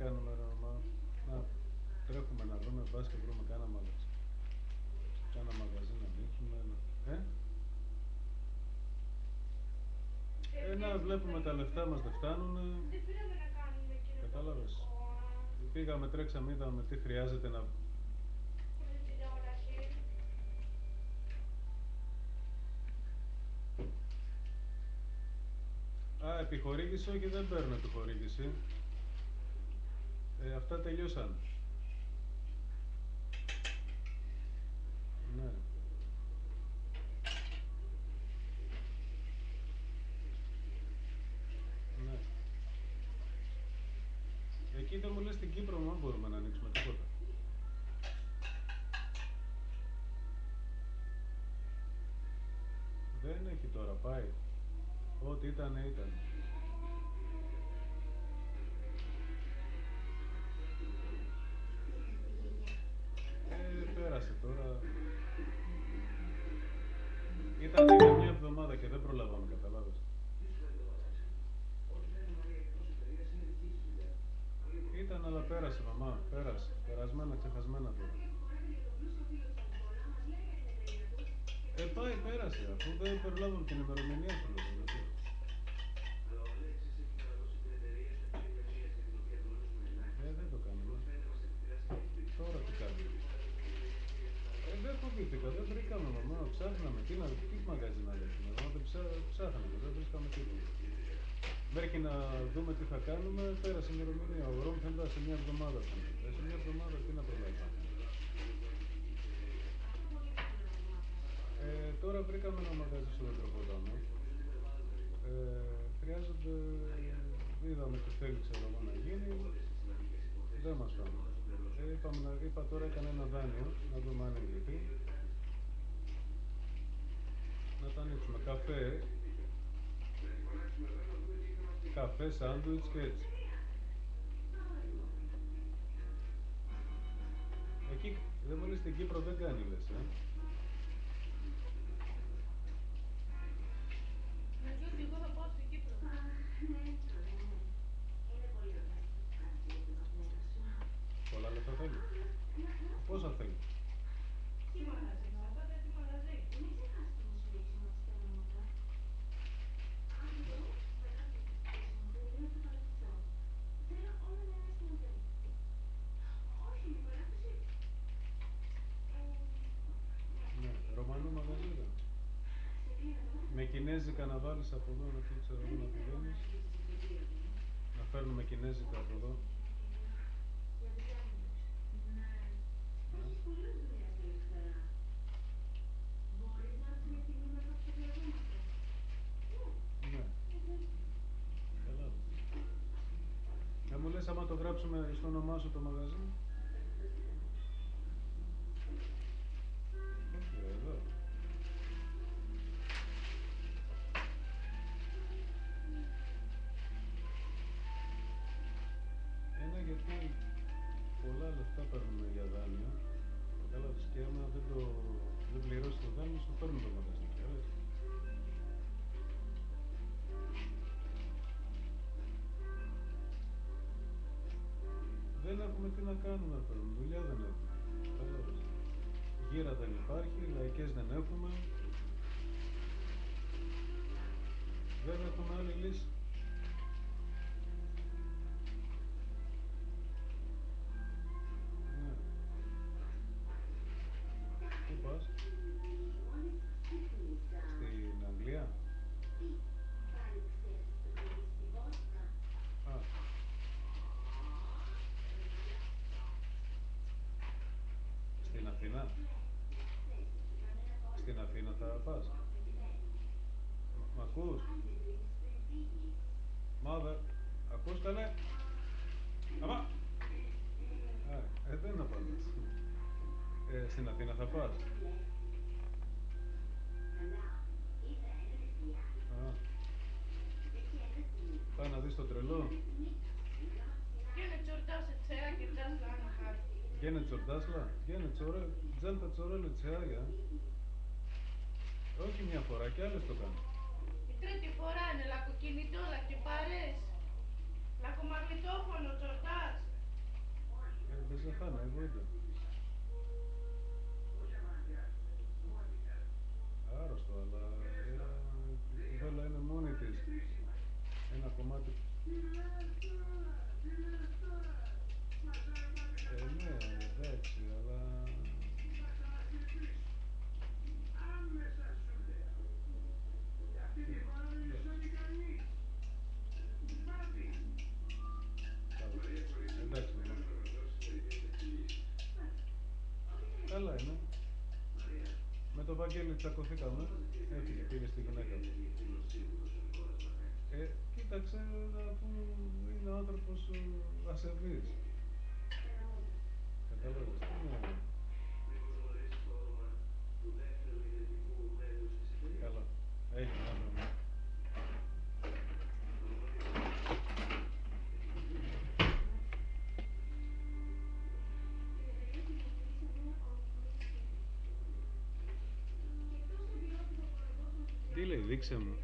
κάνουμε ρε μαμά? Να τρέχουμε να δούμε, μπας και βρούμε κάνα μαγαζί να ανοίξουμε. Να βλέπουμε τα λεφτά μας δεν φτάνουνε. Κατάλαβες. Πήγαμε, τρέξαμε, είδαμε τι χρειάζεται να... Επιχορήγηση, όχι, δεν παίρνω επιχορήγηση. Αυτά τελειώσαν. Ναι. Ναι. Εκεί δεν μου λες στην Κύπρο μόνο μπορούμε να ανοίξουμε τίποτα. Δεν έχει τώρα, πάει. Ό,τι ήτανε, ήταν. Πέρασε τώρα. Ήταν για μια εβδομάδα και δεν προλάβαμε, καταλάβες. Ήταν, αλλά πέρασε, μαμά, πέρασε. Περασμένα, ξεχασμένα τώρα. Πάει, πέρασε, αφού δεν προλάβαμε την ημερομηνία σου, λέω. Δεν το κάνουμε. Τώρα τι κάνουμε? Δεν φοβήθηκα, δεν βρήκαμε, μαμά, ψάχναμε. Τι μαγαζί να λέξουμε, μαμά, δεν ψάχναμε, δεν βρίσκαμε τίποτα. Μέχρι να δούμε τι θα κάνουμε, πέρασε η ημερομηνία. Ο Ρώμ θα ήταν σε μια εβδομάδα. Σε μια εβδομάδα τι να προλάβουμε. Τώρα βρήκαμε ένα μαγαζί στο Μετροπόταμο. Χρειάζονται, είδαμε τι θέλει, ξέρω εγώ, να γίνει. Δεν μας φάνηκε. Είπα τώρα, έκανε ένα δάνειο, να δούμε αν εγγυηθεί. Να τα ανοίξουμε. Καφέ, σάντουιτς και έτσι. Εκεί, δεν μου λες, στην Κύπρο δεν κάνει, λες, Εγώ θα πάω στην Κύπρο. Πολλά λεφτά θέλει. Πόσα θέλει? Τι μαγαζί, εξαρτάται τι μαγαζί. Ναι, Ρωμανό μαγαζί ήταν. Με κινέζικα να βάλεις από εδώ, να ξέρω εγώ, να πηγαίνεις. Να φέρνουμε κινέζικα από εδώ. Ναι. Καλά. Μου λες, άμα το γράψουμε στο όνομά σου το μαγαζί? Όχι, εδώ. Γιατί πολλά λεφτά παίρνουμε για δάνειο. Κατάλαβες, και άμα δεν πληρώσεις το δάνειο, σου παίρνουν το μαγαζί. Δεν έχουμε τι να κάνουμε, παίρνουμε. Δουλειά δεν έχουμε. Κατάλαβες. Γύρα δεν υπάρχει, λαϊκές δεν έχουμε. Δεν έχουμε άλλη λύση. Ναι. Πού πας? Στην Αγγλία? Στην Αθήνα? Στην Αθήνα θα πας? Μ' ακούς? Mother, ακούς καλέ? Αμά! Δεν απαντάς. Στην Αθήνα θα πας? Πάει να δεις το τρελό? Gene τσορτάσλα? Gene τσορέ, τζάντα τσορέλε τσεάγια. Όχι μια φορά, κι άλλες το κάνουν. Η τρίτη φορά είναι λακοκινητό, λακεπάρες, λακομαγνητόφωνο, τσορτάς. θα είναι, βοήθεια. Άρρωστο, αλλά η κουβέλα είναι μόνη της. Ένα κομμάτι. Ναι, εντάξει, αλλά... Εντάξει, μαμά. Καλά είναι. Με το Βαγγέλη τσακωθήκαμε. Έφυγε, πήγε στη γυναίκα του. Κοίταξε, αφού είναι άνθρωπος ασεβής. Κατάλαβες. Ναι. Καλά. Έχει άνθρωπο. Τι λέει, δείξε μου.